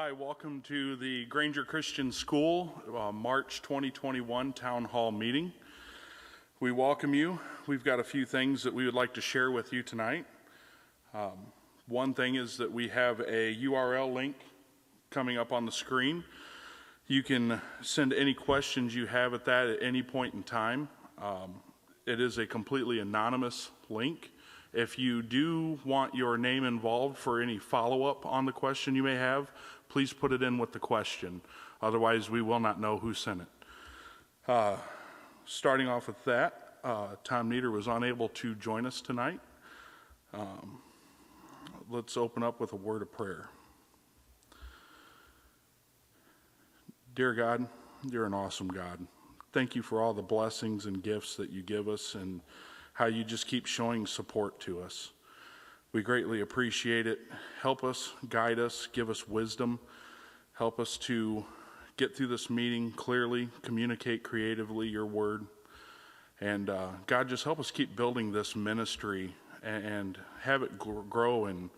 Hi, welcome to the Granger Christian School March 2021 Town Hall meeting. We welcome you. We've got a few things that we would like to share with you tonight. One thing is that we have a URL link coming up on the screen. You can send any questions you have at that at any point in time. It is a completely anonymous link. If you do want your name involved for any follow-up on the question you may have, please put it in with the question. Otherwise, we will not know who sent it. Starting off with that, Tom Nieder was unable to join us tonight. Let's open up with a word of prayer. Dear God, you're an awesome God. Thank you for all the blessings and gifts that you give us and how you just keep showing support to us. We greatly appreciate it. Help us, guide us, give us wisdom. Help us to get through this meeting clearly, communicate creatively your word. And God, just help us keep building this ministry and have it grow and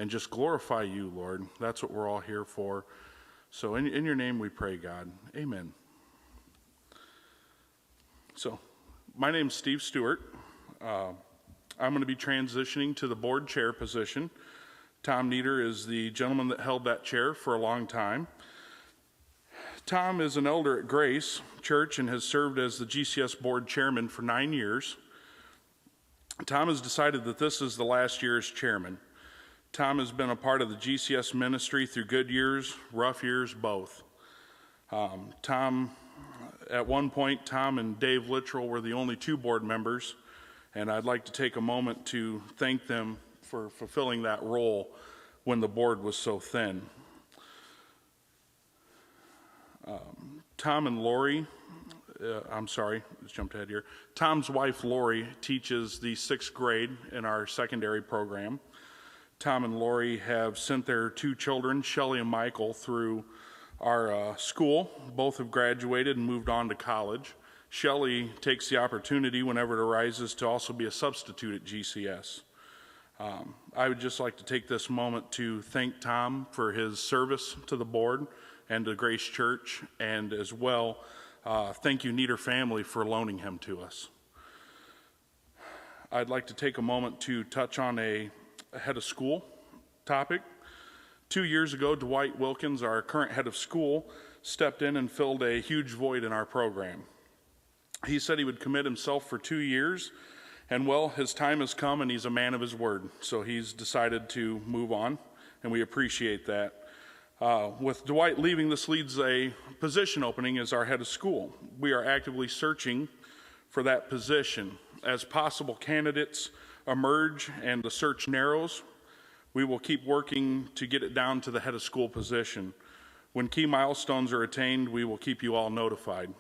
just glorify you, Lord. That's what we're all here for. So in your name we pray, God. Amen. So my name's Steve Stewart. I'm going to be transitioning to the board chair position. Tom Nieder is the gentleman that held that chair for a long time. Tom is an elder at Grace Church and has served as the GCS board chairman for 9 years. Tom has decided that this is the last year as chairman. Tom has been a part of the GCS ministry through good years, rough years, both. At one point, Tom and Dave Littrell were the only two board members. And I'd like to take a moment to thank them for fulfilling that role when the board was so thin. Tom and Lori, let's jump ahead here. Tom's wife, Lori, teaches the 6th grade in our secondary program. Tom and Lori have sent their 2 children, Shelly and Michael, through our school. Both have graduated and moved on to college. Shelly takes the opportunity whenever it arises to also be a substitute at GCS. I would just like to take this moment to thank Tom for his service to the board and to Grace Church, and as well, thank you, Nieder family, for loaning him to us. I'd like to take a moment to touch on a head of school topic. 2 years ago, Dwight Wilkins, our current head of school, stepped in and filled a huge void in our program. He said he would commit himself for 2 years, and well, his time has come and he's a man of his word. So he's decided to move on, and we appreciate that. With Dwight leaving, this leads a position opening as our head of school. We are actively searching for that position. As possible candidates emerge and the search narrows, we will keep working to get it down to the head of school position. When key milestones are attained, we will keep you all notified.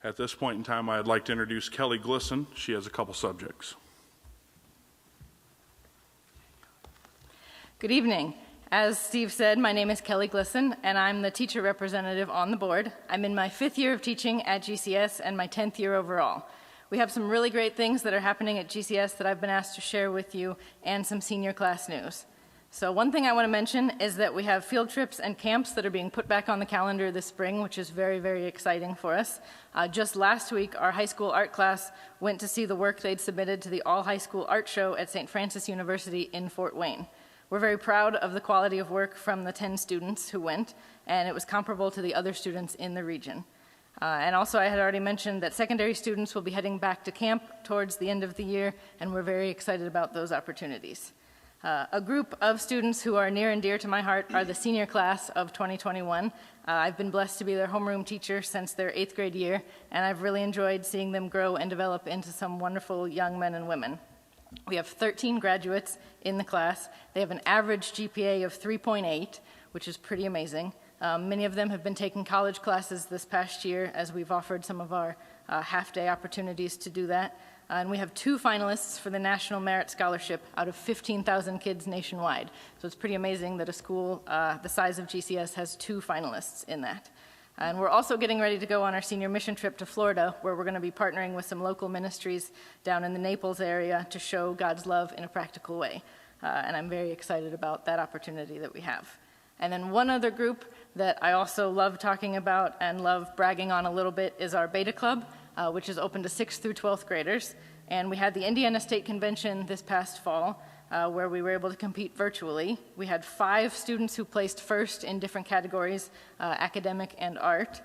At this point in time, I'd like to introduce Kelly Glisson. She has a couple subjects. Good evening. As Steve said, my name is Kelly Glisson, and I'm the teacher representative on the board. I'm in my 5th year of teaching at GCS and my 10th year overall. We have some really great things that are happening at GCS that I've been asked to share with you, and some senior class news. So one thing I want to mention is that we have field trips and camps that are being put back on the calendar this spring, which is very, very exciting for us. Just last week, our high school art class went to see the work they'd submitted to the All High School Art Show at St. Francis University in Fort Wayne. We're very proud of the quality of work from the 10 students who went, and it was comparable to the other students in the region. And also, I had already mentioned that secondary students will be heading back to camp towards the end of the year, and we're very excited about those opportunities. A group of students who are near and dear to my heart are the senior class of 2021. I've been blessed to be their homeroom teacher since their 8th grade year, and I've really enjoyed seeing them grow and develop into some wonderful young men and women. We have 13 graduates in the class. They have an average GPA of 3.8, which is pretty amazing. Many of them have been taking college classes this past year, as we've offered some of our half-day opportunities to do that. And we have 2 finalists for the National Merit Scholarship out of 15,000 kids nationwide. So it's pretty amazing that a school the size of GCS has 2 finalists in that. And we're also getting ready to go on our senior mission trip to Florida, where we're going to be partnering with some local ministries down in the Naples area to show God's love in a practical way. And I'm very excited about that opportunity that we have. And then one other group that I also love talking about and love bragging on a little bit is our Beta Club, which is open to 6th through 12th graders. And we had the Indiana State Convention this past fall, where we were able to compete virtually. We had 5 students who placed first in different categories, academic and art.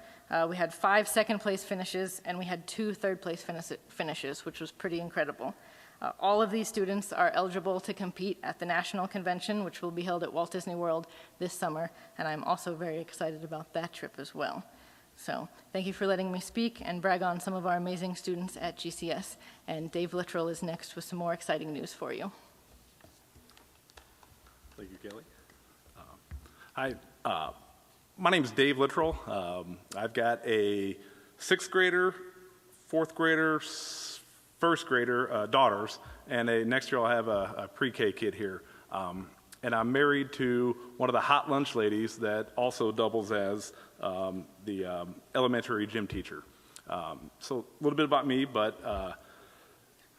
We had 5 second-place finishes, and we had 2 third-place finishes, which was pretty incredible. All of these students are eligible to compete at the National Convention, which will be held at Walt Disney World this summer, and I'm also very excited about that trip as well. So thank you for letting me speak and brag on some of our amazing students at GCS. And Dave Littrell is next with some more exciting news for you. Thank you, Kelly. Hi, my name is Dave Littrell. I've got a 6th grader, 4th grader, 1st grader daughters, and next year I'll have a pre-K kid here. And I'm married to one of the hot lunch ladies that also doubles as the elementary gym teacher. So a little bit about me, but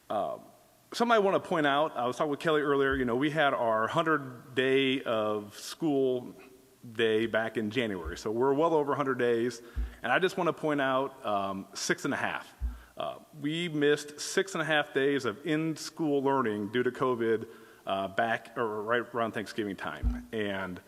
something I want to point out, I was talking with Kelly earlier, you know, we had our 100-day of school day back in January. So we're well over 100 days. And I just want to point out 6.5. We missed 6.5 days of in-school learning due to COVID right around Thanksgiving time. And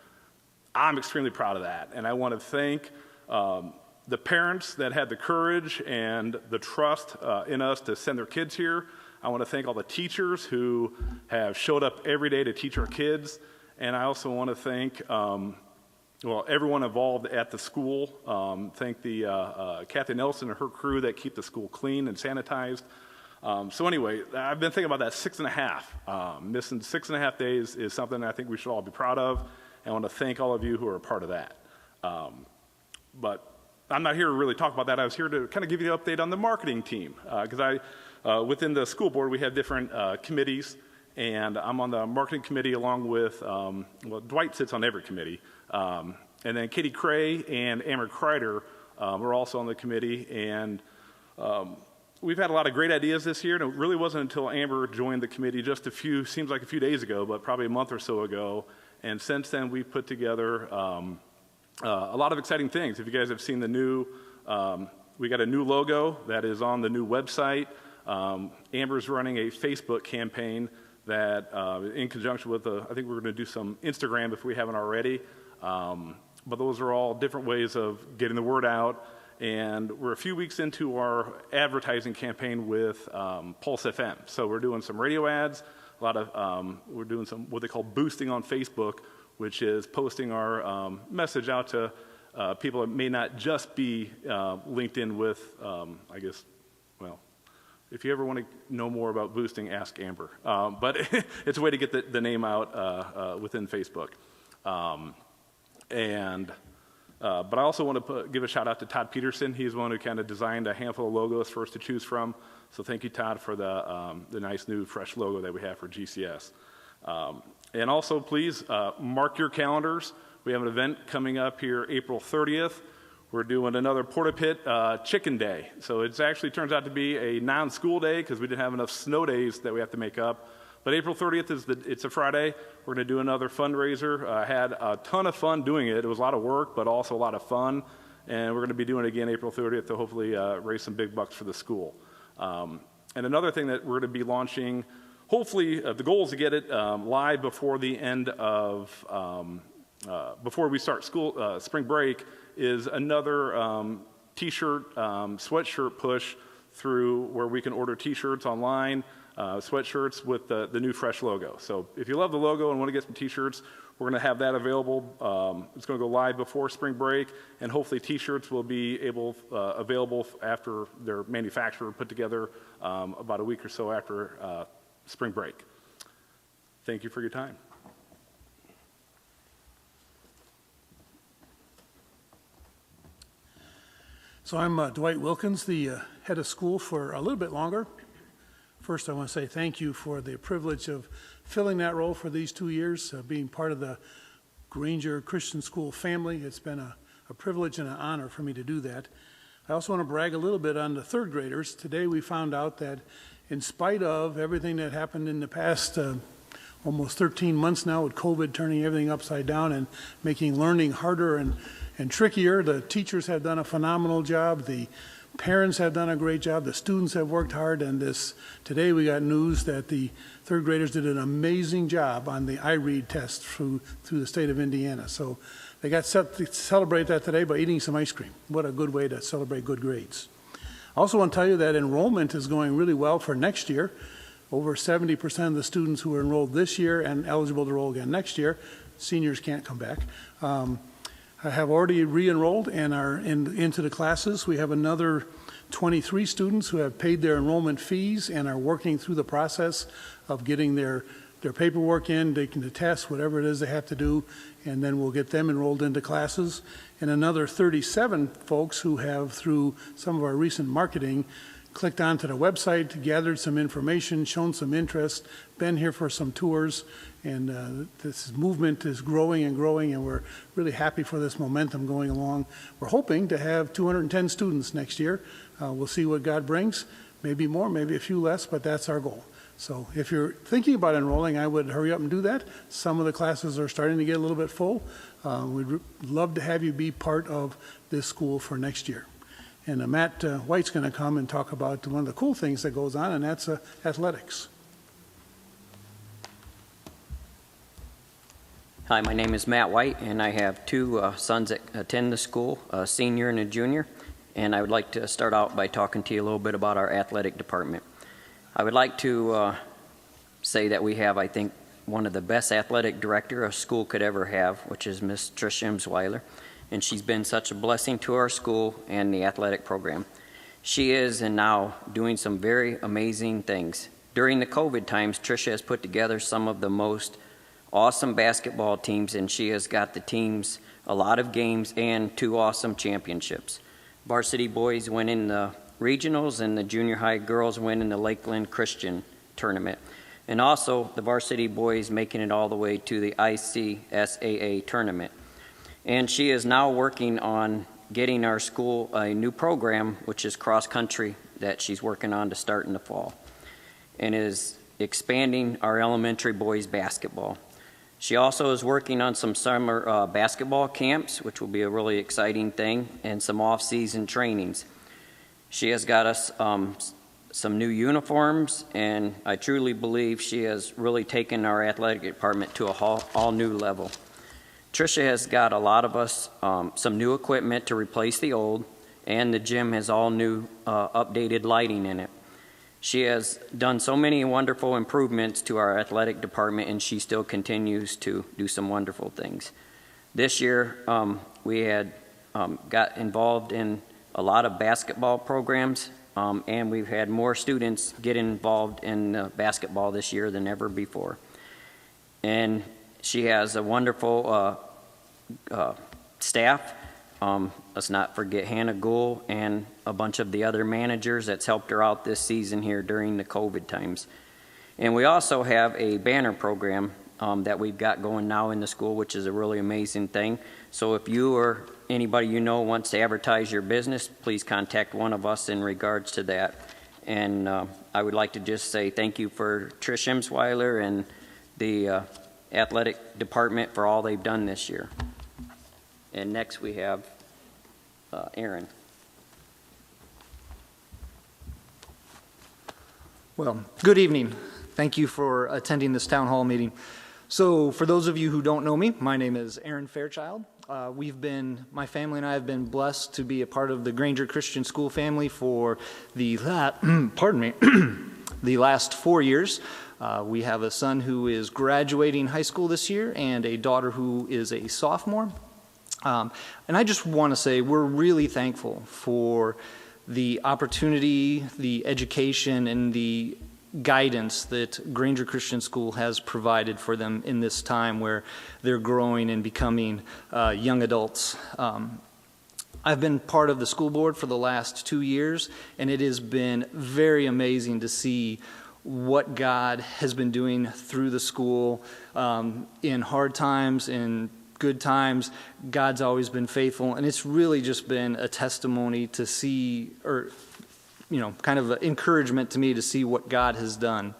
I'm extremely proud of that. And I want to thank the parents that had the courage and the trust in us to send their kids here. I want to thank all the teachers who have showed up every day to teach our kids. And I also want to thank everyone involved at the school. Thank the Kathy Nelson and her crew that keep the school clean and sanitized. So anyway, I've been thinking about that 6.5. Missing 6.5 days is something I think we should all be proud of. And I want to thank all of you who are a part of that. But I'm not here to really talk about that. I was here to kind of give you an update on the marketing team. Because within the school board, we have different committees. And I'm on the marketing committee along with, Dwight sits on every committee. And then Katie Cray and Amber Kreider are also on the committee. And we've had a lot of great ideas this year. And it really wasn't until Amber joined the committee seems like a few days ago, but probably a month or so ago. And since then, we've put together a lot of exciting things. If you guys have seen the new, we got a new logo that is on the new website. Amber's running a Facebook campaign that in conjunction with, I think we're going to do some Instagram if we haven't already. But those are all different ways of getting the word out. And we're a few weeks into our advertising campaign with Pulse FM. So we're doing some radio ads, we're doing some what they call boosting on Facebook, which is posting our message out to people that may not just be linked in with, if you ever want to know more about boosting, ask Amber. But it's a way to get the name out within Facebook. But I also want to give a shout out to Todd Peterson. He's one who kind of designed a handful of logos for us to choose from. So thank you, Todd, for the nice new fresh logo that we have for GCS. And also, please mark your calendars. We have an event coming up here April 30th. We're doing another Porta Pit Chicken Day. So it actually turns out to be a non-school day because we didn't have enough snow days that we have to make up. But April 30th it's a Friday. We're going to do another fundraiser. I had a ton of fun doing it. It was a lot of work, but also a lot of fun. And we're going to be doing it again April 30th to hopefully raise some big bucks for the school. And another thing that we're going to be launching, hopefully the goal is to get it live before the end of, before we start school, spring break, is another t-shirt, sweatshirt push through where we can order t-shirts online, sweatshirts with the new fresh logo. So if you love the logo and want to get some t-shirts, we're going to have that available. It's going to go live before spring break, and hopefully t-shirts will be available after they're manufactured and put together about a week or so after spring break. Thank you for your time. So I'm Dwight Wilkins, the head of school for a little bit longer. First, I want to say thank you for the privilege of filling that role for these 2 years, being part of the Granger Christian School family. It's been a privilege and an honor for me to do that. I also want to brag a little bit on the third graders. Today we found out that in spite of everything that happened in the past almost 13 months now with COVID turning everything upside down and making learning harder and trickier. The teachers have done a phenomenal job. The parents have done a great job. The students have worked hard. And today we got news that the third graders did an amazing job on the iRead test through the state of Indiana. So they got set to celebrate that today by eating some ice cream. What a good way to celebrate good grades. I also want to tell you that enrollment is going really well for next year. Over 70% of the students who are enrolled this year and eligible to enroll again next year, seniors can't come back, have already re-enrolled and are into the classes. We have another 23 students who have paid their enrollment fees and are working through the process of getting their paperwork in, taking the tests, whatever it is they have to do, and then we'll get them enrolled into classes. And another 37 folks who have, through some of our recent marketing, clicked onto the website, gathered some information, shown some interest, been here for some tours, and this movement is growing and growing, and we're really happy for this momentum going along. We're hoping to have 210 students next year. We'll see what God brings, maybe more, maybe a few less, but that's our goal. So if you're thinking about enrolling, I would hurry up and do that. Some of the classes are starting to get a little bit full. We'd love to have you be part of this school for next year. And Matt White's going to come and talk about one of the cool things that goes on, and that's athletics. Hi, my name is Matt White, and I have two sons that attend the school, a senior and a junior. And I would like to start out by talking to you a little bit about our athletic department. I would like to say that we have, I think, one of the best athletic director a school could ever have, which is Miss Trish Imsweiler. And she's been such a blessing to our school and the athletic program. She is and now doing some very amazing things. During the COVID times, Tricia has put together some of the most awesome basketball teams, and she has got the teams a lot of games and 2 awesome championships. Varsity boys win in the regionals, and the junior high girls win in the Lakeland Christian tournament. And also the varsity boys making it all the way to the ICSAA tournament. And she is now working on getting our school a new program, which is cross country, that she's working on to start in the fall, and is expanding our elementary boys basketball. She also is working on some summer basketball camps, which will be a really exciting thing, and some off-season trainings. She has got us some new uniforms, and I truly believe she has really taken our athletic department to a all new level. Tricia has got a lot of us some new equipment to replace the old, and the gym has all new updated lighting in it. She has done so many wonderful improvements to our athletic department, and she still continues to do some wonderful things. This year, we had got involved in a lot of basketball programs, and we've had more students get involved in basketball this year than ever before. And she has a wonderful staff. Let's not forget Hannah Gould and a bunch of the other managers that's helped her out this season here during the COVID times. And we also have a banner program that we've got going now in the school, which is a really amazing thing. So if you or anybody you know wants to advertise your business, please contact one of us in regards to that. And I would like to just say thank you for Trish Imsweiler and the athletic department for all they've done this year. And next we have Aaron. Well, good evening. Thank you for attending this town hall meeting. So for those of you who don't know me, my name is Aaron Fairchild. My family and I have been blessed to be a part of the Granger Christian School family for the last 4 years. We have a son who is graduating high school this year and a daughter who is a sophomore. And I just want to say we're really thankful for the opportunity, the education, and the guidance that Granger Christian School has provided for them in this time where they're growing and becoming young adults. I've been part of the school board for the last 2 years, and it has been very amazing to see what God has been doing through the school in hard times, in good times. God's always been faithful, and it's really just been a testimony to see, or kind of an encouragement to me to see what God has done.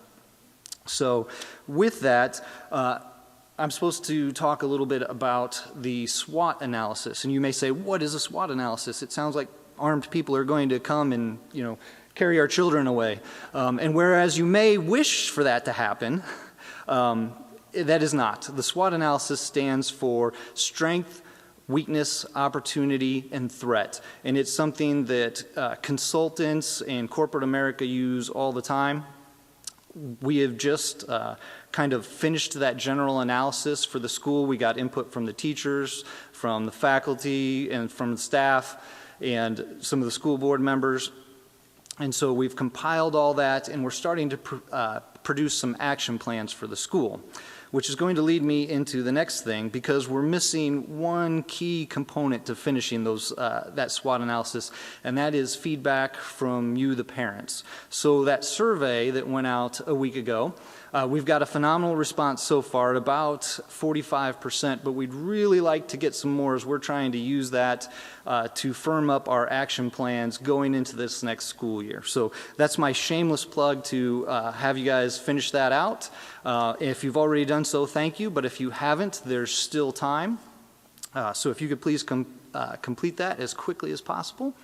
So with that, I'm supposed to talk a little bit about the SWOT analysis. And you may say, what is a SWOT analysis? It sounds like armed people are going to come and, carry our children away. And whereas you may wish for that to happen, that is not. The SWOT analysis stands for strength, weakness, opportunity, and threat. And it's something that consultants in corporate America use all the time. We have just kind of finished that general analysis for the school. We got input from the teachers, from the faculty, and from the staff, and some of the school board members. And so we've compiled all that, and we're starting to produce some action plans for the school, which is going to lead me into the next thing, because we're missing one key component to finishing that SWOT analysis, and that is feedback from you, the parents. So that survey that went out a week ago, we've got a phenomenal response so far at about 45%, but we'd really like to get some more as we're trying to use that to firm up our action plans going into this next school year. So that's my shameless plug to have you guys finish that out. If you've already done so, thank you, but if you haven't, there's still time. So if you could please complete that as quickly as possible.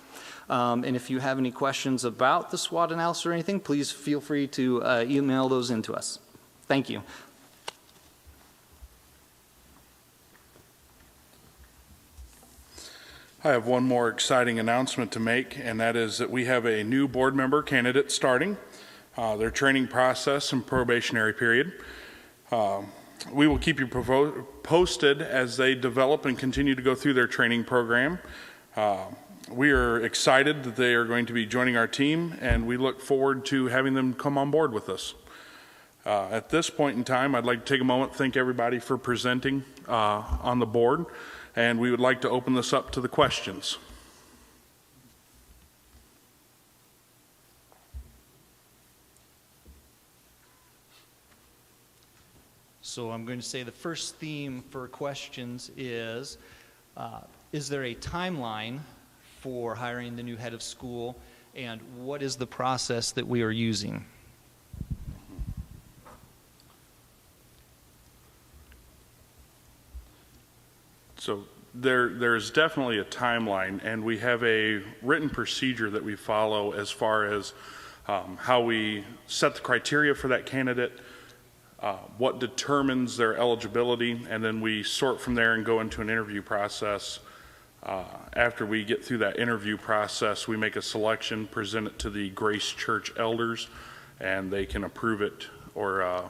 And if you have any questions about the SWOT analysis or anything, please feel free to email those in to us. Thank you. I have one more exciting announcement to make, and that is that we have a new board member candidate starting their training process and probationary period. We will keep you posted as they develop and continue to go through their training program. We are excited that they are going to be joining our team, and we look forward to having them come on board with us. At this point in time, I'd like to take a moment to thank everybody for presenting on the board, and we would like to open this up to the questions. So I'm going to say the first theme for questions is there a timeline for hiring the new head of school, and what is the process that we are using? So there's definitely a timeline, and we have a written procedure that we follow as far as how we set the criteria for that candidate, what determines their eligibility, and then we sort from there and go into an interview process. After we get through that interview process, we make a selection, present it to the Grace Church elders, and they can approve it or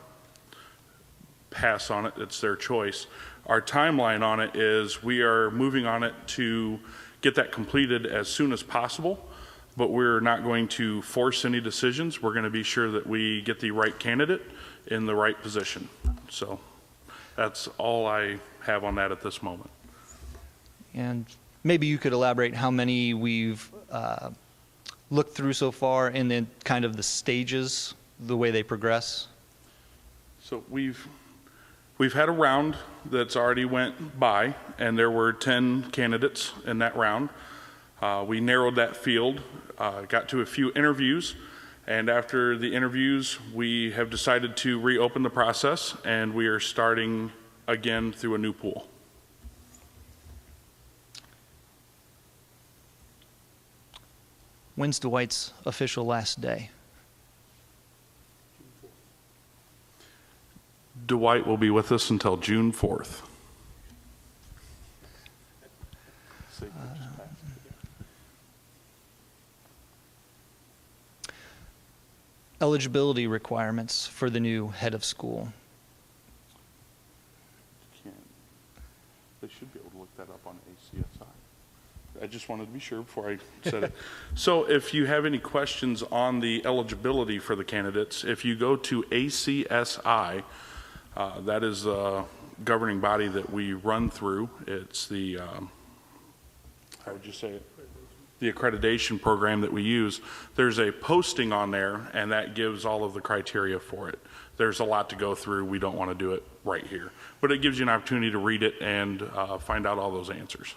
pass on it. It's their choice. Our timeline on it is we are moving on it to get that completed as soon as possible, but we're not going to force any decisions. We're going to be sure that we get the right candidate in the right position. So that's all I have on that at this moment. And maybe you could elaborate how many we've looked through so far, and then kind of the stages, the way they progress. So we've had a round that's already went by, and there were 10 candidates in that round. We narrowed that field, got to a few interviews, and after the interviews, we have decided to reopen the process, and we are starting again through a new pool. When's Dwight's official last day? Dwight will be with us until June 4th. Eligibility requirements for the new head of school. They should be able to look that up on ACSI. I just wanted to be sure before I said it. So if you have any questions on the eligibility for the candidates, if you go to ACSI, that is a governing body that we run through. It's the, how would you say it? The accreditation program that we use. There's a posting on there, and that gives all of the criteria for it. There's a lot to go through. We don't want to do it right here. But it gives you an opportunity to read it and find out all those answers.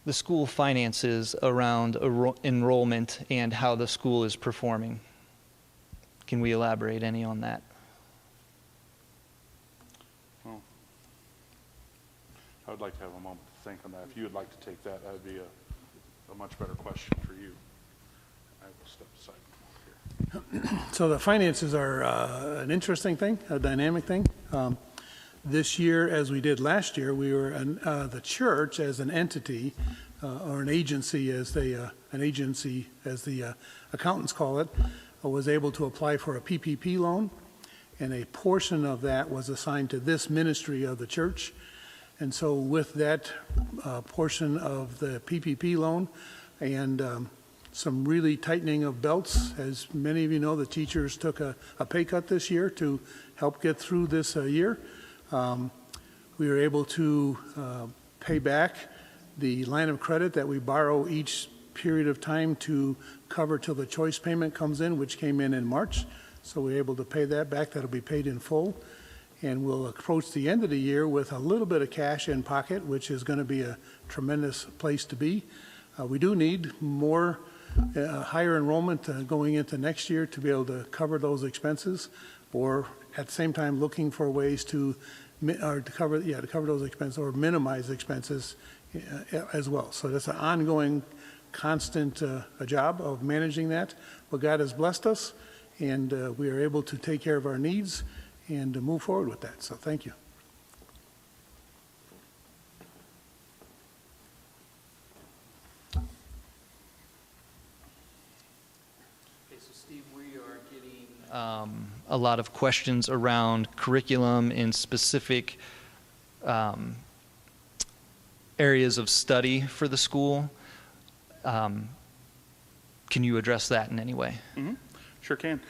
the school finances around enrollment and how the school is performing. Can we elaborate any on that? Well, I would like to have a moment to think on that. If you would like to take that, that would be a much better question for you. I will step aside here. So the finances are an interesting thing, a dynamic thing. This year, as we did last year, we were the church as an entity or an agency, as the accountants call it, was able to apply for a PPP loan, and a portion of that was assigned to this ministry of the church. And so with that portion of the PPP loan and some really tightening of belts, as many of you know, the teachers took a pay cut this year to help get through this year. We were able to pay back the line of credit that we borrow each period of time to cover till the choice payment comes in, which came in March. So we're able to pay that back. That'll be paid in full. And we'll approach the end of the year with a little bit of cash in pocket, which is going to be a tremendous place to be. We do need more higher enrollment going into next year to be able to cover those expenses, or at the same time looking for ways to cover those expenses or minimize expenses as well. So that's an ongoing, constant job of managing that. But God has blessed us, and we are able to take care of our needs and to move forward with that. So thank you. So Steve, we are getting a lot of questions around curriculum in specific areas of study for the school. Can you address that in any way? Mm-hmm. Sure can.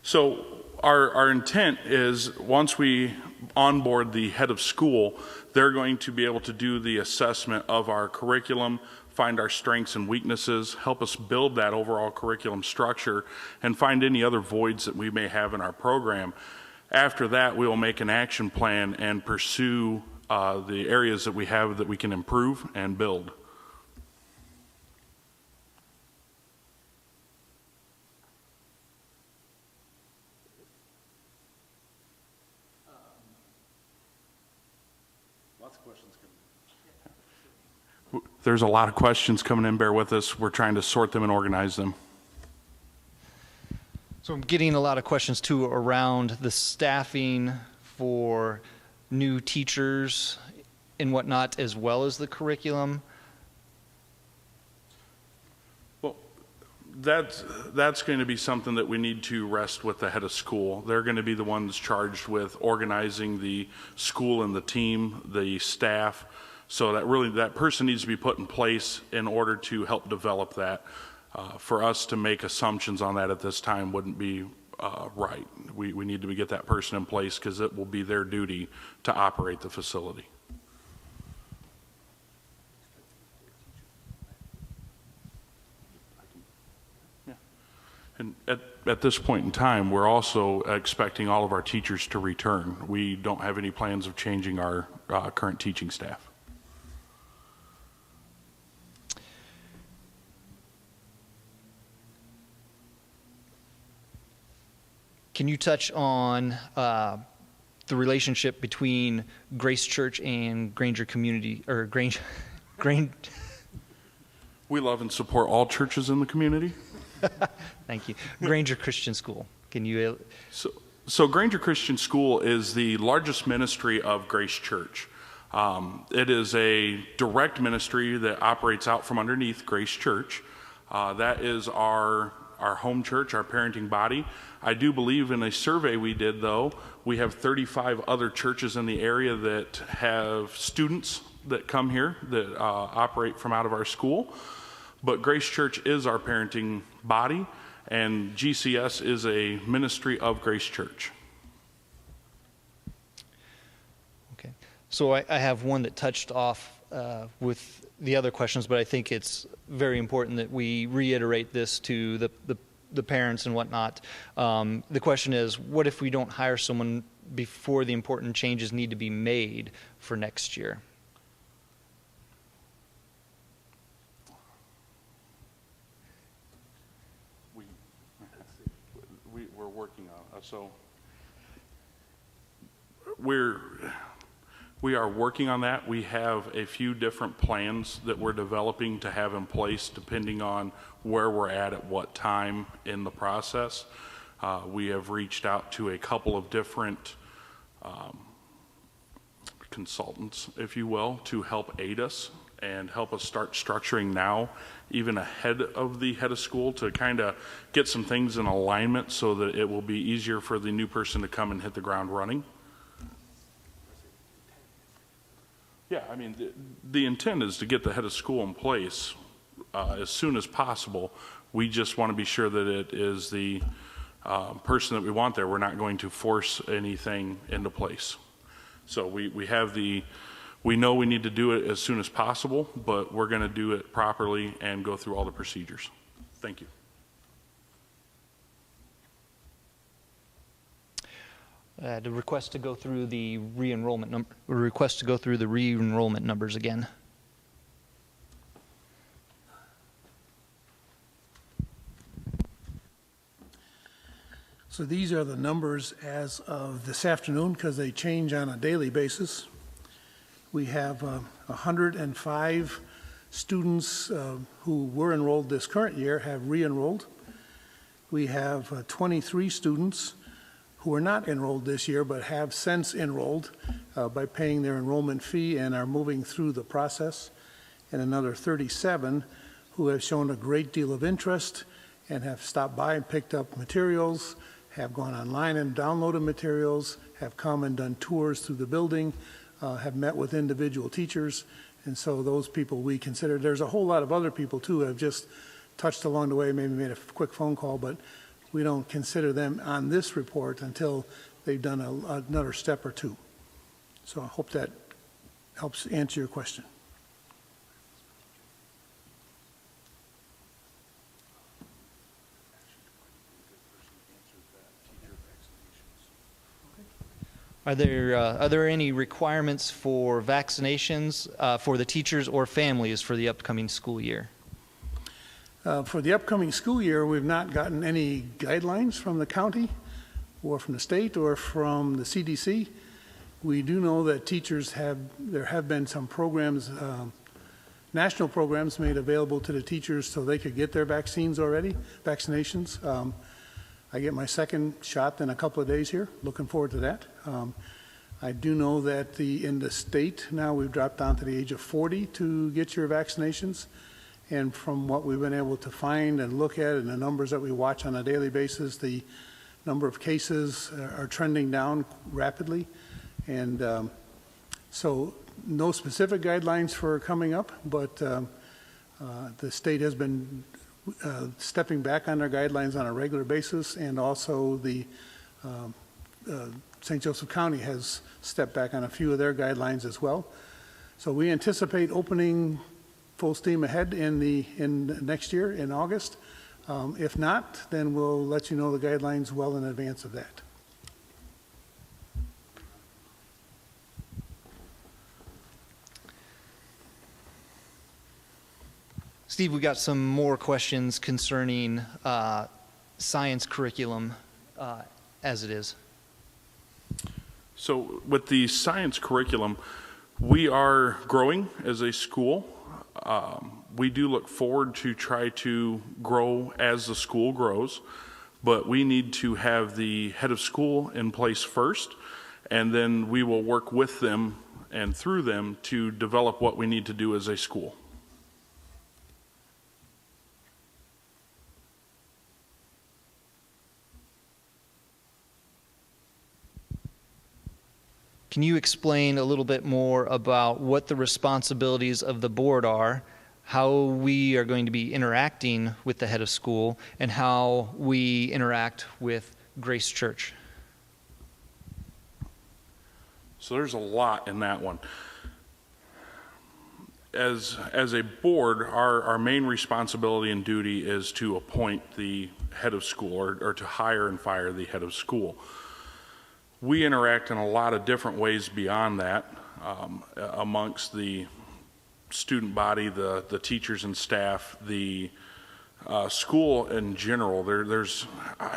So our intent is once we onboard the head of school, they're going to be able to do the assessment of our curriculum, find our strengths and weaknesses, help us build that overall curriculum structure, and find any other voids that we may have in our program. After that, we will make an action plan and pursue the areas that we have that we can improve and build. There's a lot of questions coming in. Bear with us. We're trying to sort them and organize them. So I'm getting a lot of questions too around the staffing for new teachers and whatnot, as well as the curriculum. Well, that's going to be something that we need to rest with the head of school. They're going to be the ones charged with organizing the school and the team, the staff. So that person needs to be put in place in order to help develop that. For us to make assumptions on that at this time wouldn't be right. We need to get that person in place because it will be their duty to operate the facility. Yeah. And at this point in time, we're also expecting all of our teachers to return. We don't have any plans of changing our current teaching staff. Can you touch on the relationship between Grace Church and Granger Community, or Granger? We love and support all churches in the community. Thank you. Granger Christian School. Can you? So Granger Christian School is the largest ministry of Grace Church. It is a direct ministry that operates out from underneath Grace Church. That is our home church, our parenting body. I do believe in a survey we did, though, we have 35 other churches in the area that have students that come here that operate from out of our school. But Grace Church is our parenting body, and GCS is a ministry of Grace Church. Okay. So I have one that touched off with the other questions, but I think it's very important that we reiterate this to the parents and whatnot. The question is, what if we don't hire someone before the important changes need to be made for next year? So we are working on that. We have a few different plans that we're developing to have in place depending on where we're at what time in the process. We have reached out to a couple of different consultants, if you will, to help aid us and help us start structuring now, even ahead of the head of school, to kind of get some things in alignment so that it will be easier for the new person to come and hit the ground running. Yeah, I mean, the intent is to get the head of school in place as soon as possible. We just want to be sure that it is the person that we want there. We're not going to force anything into place. So we know we need to do it as soon as possible, but we're going to do it properly and go through all the procedures. Thank you. The request to go through the re-enrollment numbers again. So these are the numbers as of this afternoon because they change on a daily basis. We have 105 students who were enrolled this current year have re-enrolled. We have 23 students who are not enrolled this year but have since enrolled by paying their enrollment fee and are moving through the process, and another 37 who have shown a great deal of interest and have stopped by and picked up materials, have gone online and downloaded materials, have come and done tours through the building, have met with individual teachers, and so those people we consider. There's a whole lot of other people too who have just touched along the way, maybe made a quick phone call, but we don't consider them on this report until they've done another step or two. So I hope that helps answer your question. Are there any requirements for vaccinations for the teachers or families for the upcoming school year? For the upcoming school year, we've not gotten any guidelines from the county or from the state or from the CDC. We do know that there have been some programs, national programs made available to the teachers so they could get their vaccinations. I get my second shot in a couple of days here. Looking forward to that. I do know that in the state now we've dropped down to the age of 40 to get your vaccinations. And from what we've been able to find and look at and the numbers that we watch on a daily basis, the number of cases are trending down rapidly. And so no specific guidelines for coming up, but the state has been stepping back on their guidelines on a regular basis, and also the St. Joseph County has stepped back on a few of their guidelines as well. So we anticipate opening full steam ahead in next year in August. If not, then we'll let you know the guidelines well in advance of that. Steve, we got some more questions concerning science curriculum as it is. So with the science curriculum, we are growing as a school. We do look forward to try to grow as the school grows, but we need to have the head of school in place first, and then we will work with them and through them to develop what we need to do as a school. Can you explain a little bit more about what the responsibilities of the board are, how we are going to be interacting with the head of school, and how we interact with Grace Church? So there's a lot in that one. As a board, our main responsibility and duty is to appoint the head of school or to hire and fire the head of school. We interact in a lot of different ways beyond that amongst the student body, the teachers and staff, the School in general,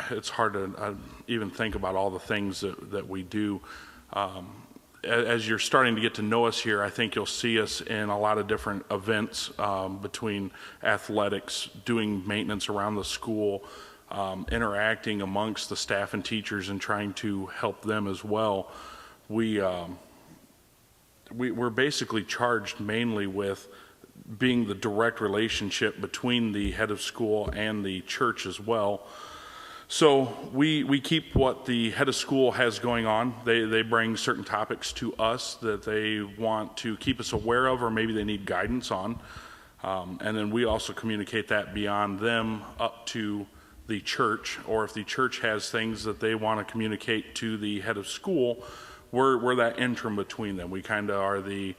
it's hard to even think about all the things that we do. As you're starting to get to know us here, I think you'll see us in a lot of different events between athletics, doing maintenance around the school, interacting amongst the staff and teachers and trying to help them as well. We're basically charged mainly with being the direct relationship between the head of school and the church as well. So we keep what the head of school has going on. They bring certain topics to us that they want to keep us aware of, or maybe they need guidance on. And then we also communicate that beyond them up to the church, or if the church has things that they want to communicate to the head of school, we're that interim between them. We kind of are the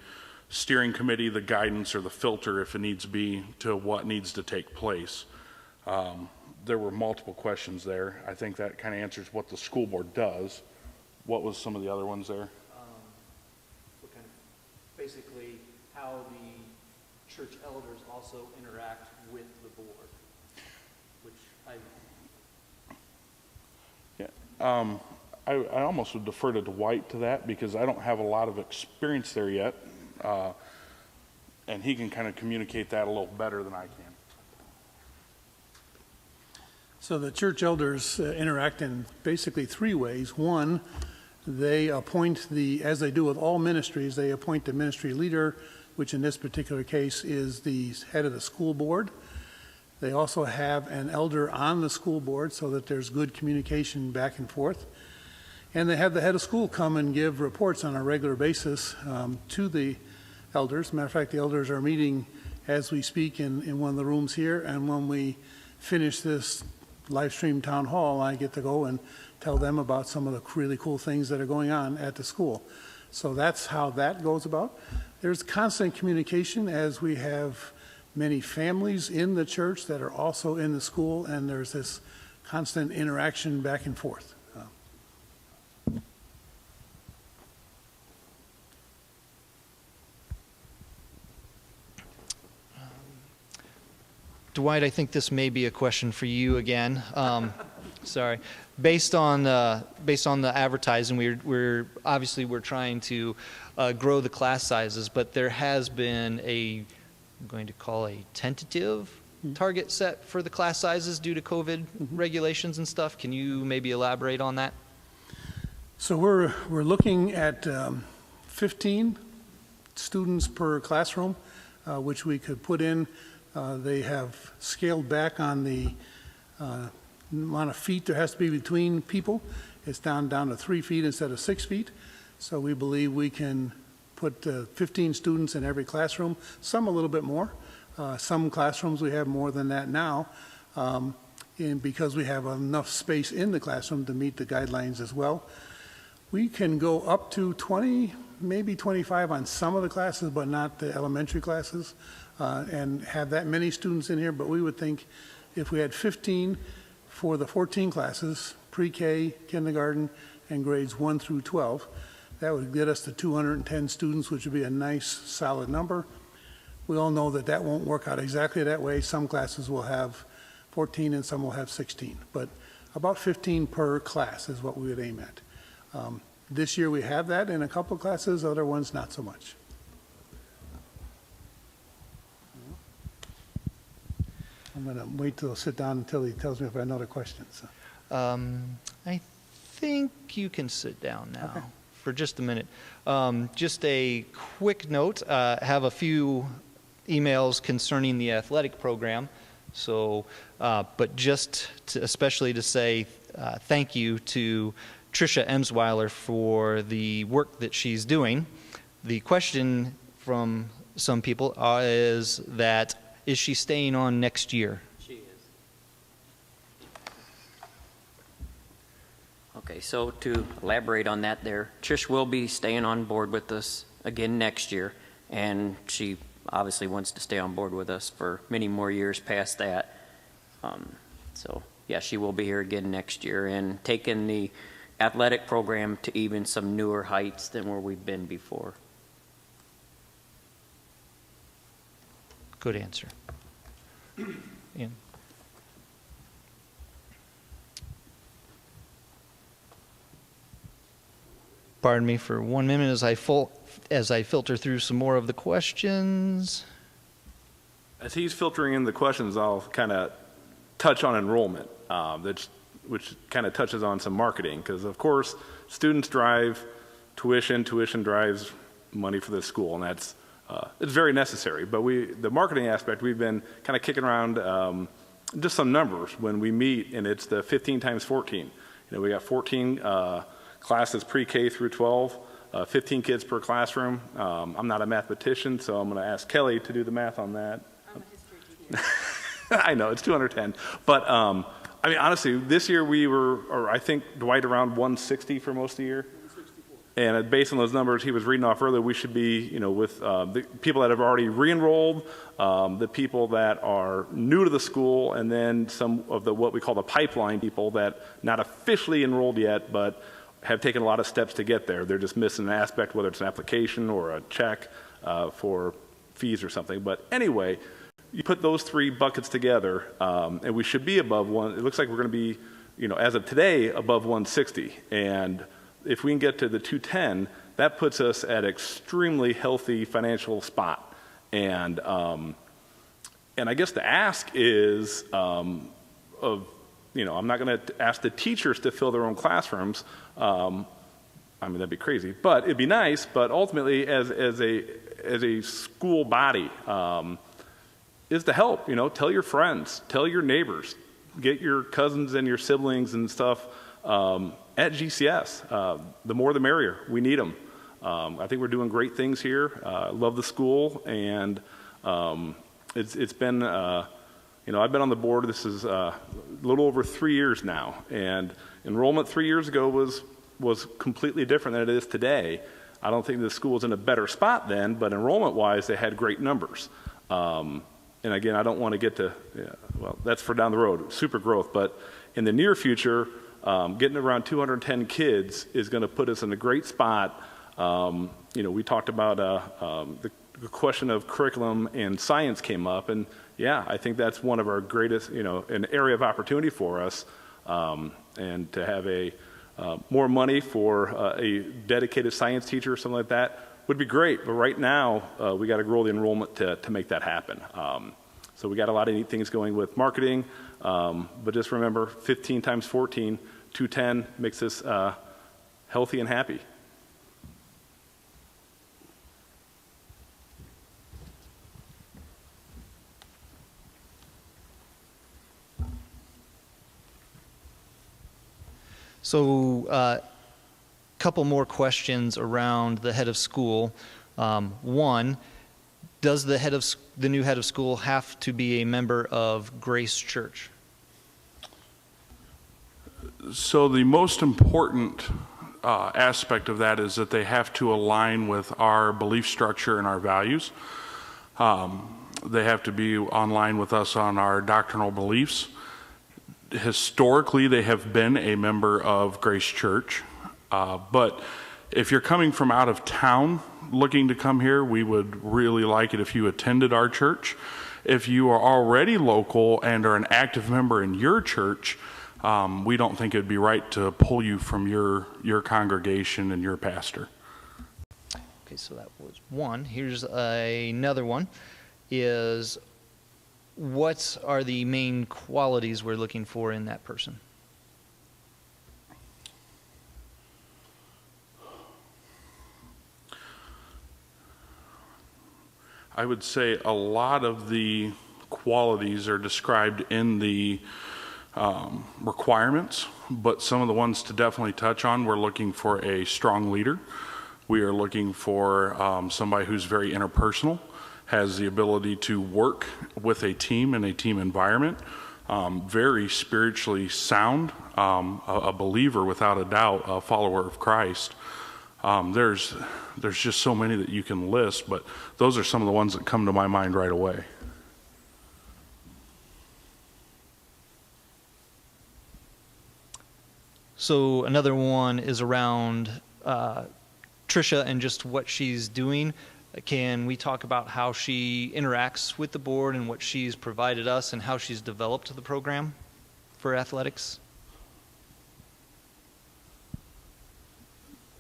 steering committee, the guidance, or the filter, if it needs to be, to what needs to take place. There were multiple questions there. I think that kind of answers what the school board does. What was some of the other ones there? What kind of, basically, how the church elders also interact with the board, which I almost would defer to Dwight to that, because I don't have a lot of experience there yet. And he can kind of communicate that a little better than I can. So the church elders interact in basically three ways. One, they appoint as they do with all ministries, they appoint the ministry leader, which in this particular case is the head of the school board. They also have an elder on the school board so that there's good communication back and forth. And they have the head of school come and give reports on a regular basis to the elders. Matter of fact, the elders are meeting as we speak in one of the rooms here, and when we finish this live stream town hall, I get to go and tell them about some of the really cool things that are going on at the school. So that's how that goes about. There's constant communication, as we have many families in the church that are also in the school, and there's this constant interaction back and forth. Dwight, I think this may be a question for you again. Sorry. Based on the advertising, we're obviously trying to grow the class sizes, but there has been I'm going to call a tentative target set for the class sizes due to COVID regulations and stuff. Can you maybe elaborate on that? So we're looking at 15 students per classroom, which we could put in. They have scaled back on the amount of feet there has to be between people. It's down to 3 feet instead of 6 feet. So we believe we can put 15 students in every classroom, some a little bit more. Some classrooms we have more than that now, because we have enough space in the classroom to meet the guidelines as well. We can go up to 20, maybe 25 on some of the classes, but not the elementary classes. And have that many students in here, but we would think if we had 15 for the 14 classes, pre-K, kindergarten, and grades 1 through 12, that would get us to 210 students, which would be a nice, solid number. We all know that that won't work out exactly that way. Some classes will have 14 and some will have 16, but about 15 per class is what we would aim at. This year we have that in a couple of classes, other ones not so much. I'm going to wait till sit down until he tells me if I know the questions. I think you can sit down now for just a minute. Just a quick note, I have a few emails concerning the athletic program. So, but especially to say thank you to Tricia Emsweiler for the work that she's doing. The question from some people is she staying on next year? She is. Okay, so to elaborate on that there, Trish will be staying on board with us again next year, and she obviously wants to stay on board with us for many more years past that. So, yeah, she will be here again next year and taking the athletic program to even some newer heights than where we've been before. Good answer. Ian. Pardon me for 1 minute as I filter through some more of the questions. As he's filtering in the questions, I'll kind of touch on enrollment, which kind of touches on some marketing, because of course students drive tuition drives money for the school, and that's it's very necessary. But the marketing aspect, we've been kind of kicking around just some numbers when we meet, and it's the 15 times 14. We got 14 classes pre-K through 12, 15 kids per classroom. I'm not a mathematician, so I'm going to ask Kelly to do the math on that. I'm a history teacher. I know, it's 210. But, I mean, honestly, this year I think Dwight around 160 for most of the year. And based on those numbers he was reading off earlier, we should be, with the people that have already re-enrolled, the people that are new to the school, and then some of what we call the pipeline people that not officially enrolled yet, but have taken a lot of steps to get there. They're just missing an aspect, whether it's an application or a check for fees or something. But anyway, you put those three buckets together, and we should be above one. It looks like we're going to be, as of today, above 160. And if we can get to the 210, that puts us at extremely healthy financial spot. And I guess the ask is I'm not going to ask the teachers to fill their own classrooms. I mean, that'd be crazy, but it'd be nice. But ultimately, as a school body, is to help. Tell your friends, tell your neighbors, get your cousins and your siblings and stuff at GCS. The more the merrier. We need them. I think we're doing great things here. Love the school, and it's been, I've been on the board. This is a little over 3 years now, and enrollment 3 years ago was completely different than it is today. I don't think the school was in a better spot then, but enrollment-wise, they had great numbers. And again, I don't want to get to, that's for down the road, super growth. But in the near future, getting around 210 kids is going to put us in a great spot. We talked about the question of curriculum and science came up, and I think that's one of our greatest, an area of opportunity for us, and to have more money for a dedicated science teacher or something like that would be great. But right now, we got to grow the enrollment to make that happen. So we got a lot of neat things going with marketing, but just remember, 15 times 14, 210 makes us healthy and happy. So couple more questions around the head of school. One, does the new head of school have to be a member of Grace Church? So the most important aspect of that is that they have to align with our belief structure and our values. They have to be online with us on our doctrinal beliefs. Historically, they have been a member of Grace Church. But if you're coming from out of town looking to come here, we would really like it if you attended our church. If you are already local and are an active member in your church, we don't think it'd be right to pull you from your congregation and your pastor. Okay, so that was one. Here's another one. What are the main qualities we're looking for in that person? I would say a lot of the qualities are described in the requirements, but some of the ones to definitely touch on, we're looking for a strong leader. We are looking for somebody who's very interpersonal, has the ability to work with a team in a team environment, very spiritually sound, a believer without a doubt, a follower of Christ. There's just so many that you can list, but those are some of the ones that come to my mind right away. So another one is around Tricia and just what she's doing. Can we talk about how she interacts with the board and what she's provided us and how she's developed the program for athletics?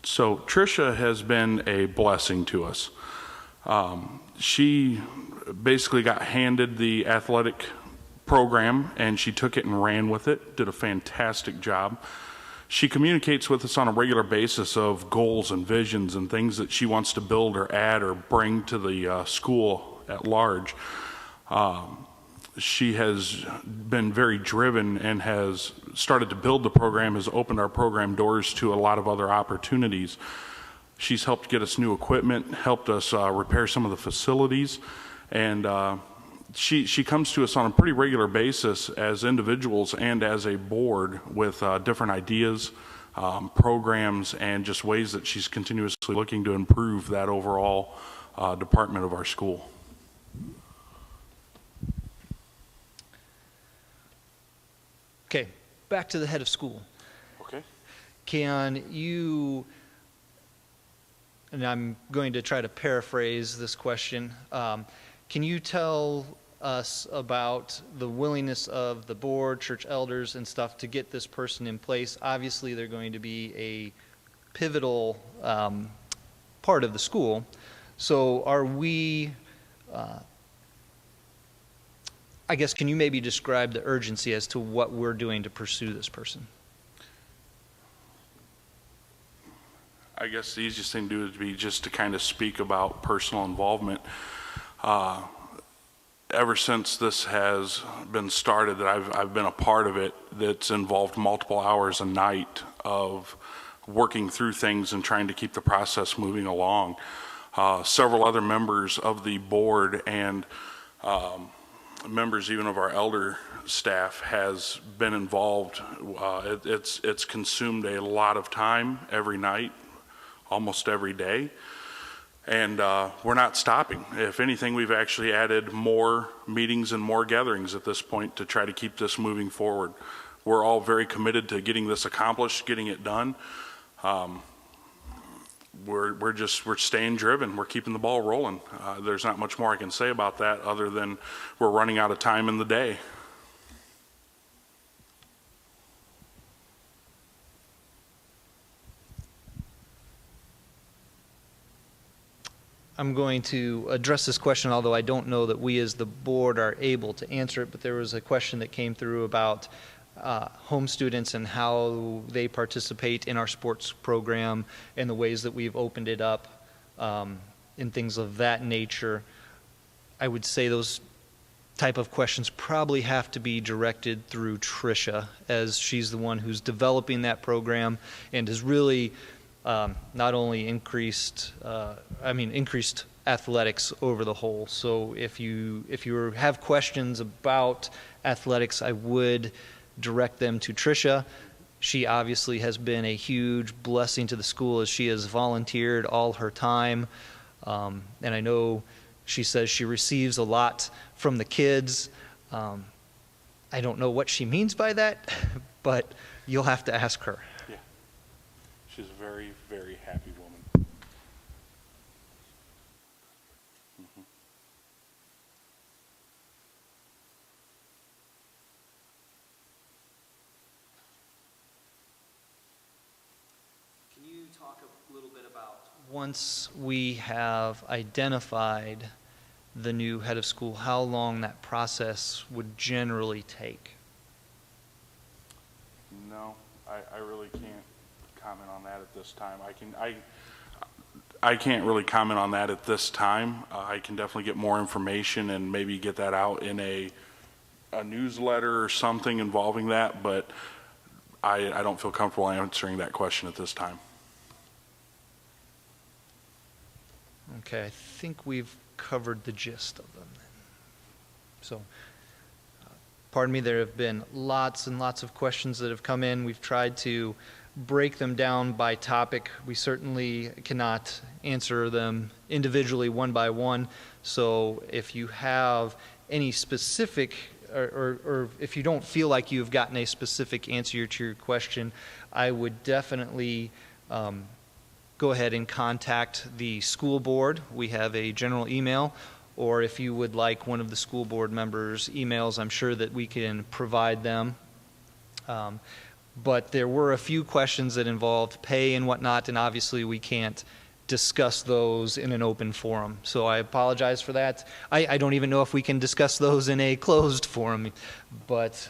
So Tricia has been a blessing to us. She basically got handed the athletic program and she took it and ran with it, did a fantastic job. She communicates with us on a regular basis of goals and visions and things that she wants to build or add or bring to the school at large. She has been very driven and has started to build the program, has opened our program doors to a lot of other opportunities. She's helped get us new equipment, helped us repair some of the facilities, and she comes to us on a pretty regular basis as individuals and as a board with different ideas, programs, and just ways that she's continuously looking to improve that overall department of our school. Okay, back to the head of school. Okay. Can you, and I'm going to try to paraphrase this question, can you tell us about the willingness of the board, church elders and stuff to get this person in place? Obviously, they're going to be a pivotal part of the school. So are we, I guess, can you maybe describe the urgency as to what we're doing to pursue this person? I guess the easiest thing to do would be just to kind of speak about personal involvement. Ever since this has been started, that I've been a part of it, that's involved multiple hours a night of working through things and trying to keep the process moving along. Several other members of the board and members even of our elder staff has been involved. It's consumed a lot of time every night, almost every day. And we're not stopping. If anything, we've actually added more meetings and more gatherings at this point to try to keep this moving forward. We're all very committed to getting this accomplished, getting it done. We're staying driven. We're keeping the ball rolling. There's not much more I can say about that other than we're running out of time in the day. I'm going to address this question, although I don't know that we as the board are able to answer it, but there was a question that came through about home students and how they participate in our sports program and the ways that we've opened it up and things of that nature. I would say those type of questions probably have to be directed through Tricia, as she's the one who's developing that program and has really not only increased athletics over the whole. So if you have questions about athletics, I would direct them to Tricia. She obviously has been a huge blessing to the school as she has volunteered all her time. And I know she says she receives a lot from the kids. I don't know what she means by that, but you'll have to ask her. Yeah. She's a very, very happy woman. Mm-hmm. Can you talk a little bit about, once we have identified the new head of school, how long that process would generally take? No, I really can't comment on that at this time. I can't really comment on that at this time. I can definitely get more information and maybe get that out in a newsletter or something involving that, but I don't feel comfortable answering that question at this time. Okay, I think we've covered the gist of them then. So, pardon me, there have been lots and lots of questions that have come in. We've tried to break them down by topic. We certainly cannot answer them individually one by one. So if you have any specific, or if you don't feel like you've gotten a specific answer to your question, I would definitely go ahead and contact the school board. We have a general email, or if you would like one of the school board members' emails, I'm sure that we can provide them. but there were a few questions that involved pay and whatnot, and obviously we can't discuss those in an open forum. So I apologize for that. I don't even know if we can discuss those in a closed forum, but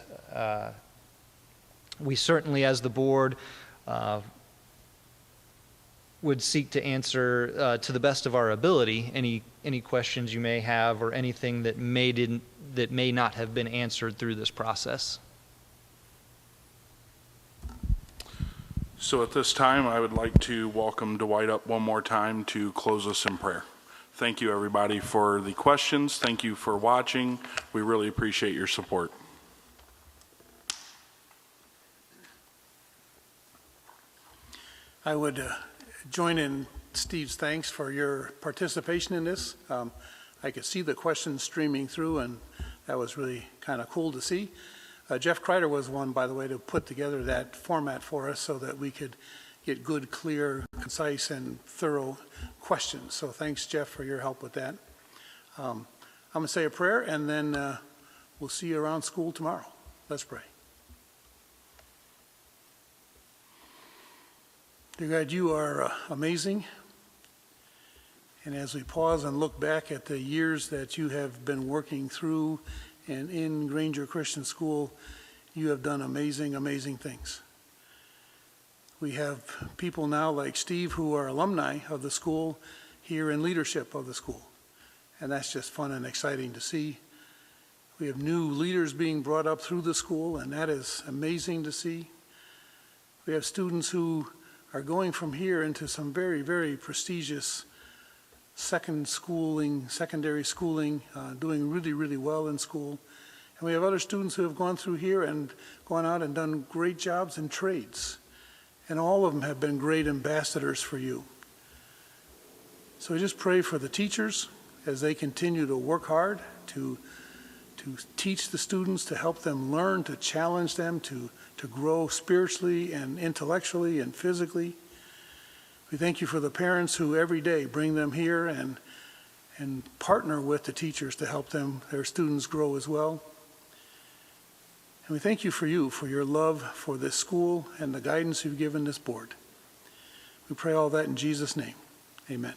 we certainly, as the board, would seek to answer to the best of our ability any questions you may have or anything that may not have been answered through this process. So at this time, I would like to welcome Dwight up one more time to close us in prayer. Thank you, everybody, for the questions. Thank you for watching. We really appreciate your support. I would join in Steve's thanks for your participation in this. I could see the questions streaming through, and that was really kind of cool to see. Jeff Kreider was one, by the way, to put together that format for us so that we could get good, clear, concise, and thorough questions. So thanks, Jeff, for your help with that. I'm going to say a prayer, and then we'll see you around school tomorrow. Let's pray. Dear God, you are amazing. And as we pause and look back at the years that you have been working through and in Granger Christian School, you have done amazing, amazing things. We have people now like Steve who are alumni of the school here in leadership of the school. And that's just fun and exciting to see. We have new leaders being brought up through the school, and that is amazing to see. We have students who are going from here into some very, very prestigious secondary schooling, doing really, really well in school. And we have other students who have gone through here and gone out and done great jobs in trades. And all of them have been great ambassadors for you. So I just pray for the teachers as they continue to work hard to teach the students, to help them learn, to challenge them, to grow spiritually and intellectually and physically. We thank you for the parents who every day bring them here and partner with the teachers to help their students grow as well. And we thank you for your love for this school and the guidance you've given this board. We pray all that in Jesus' name. Amen.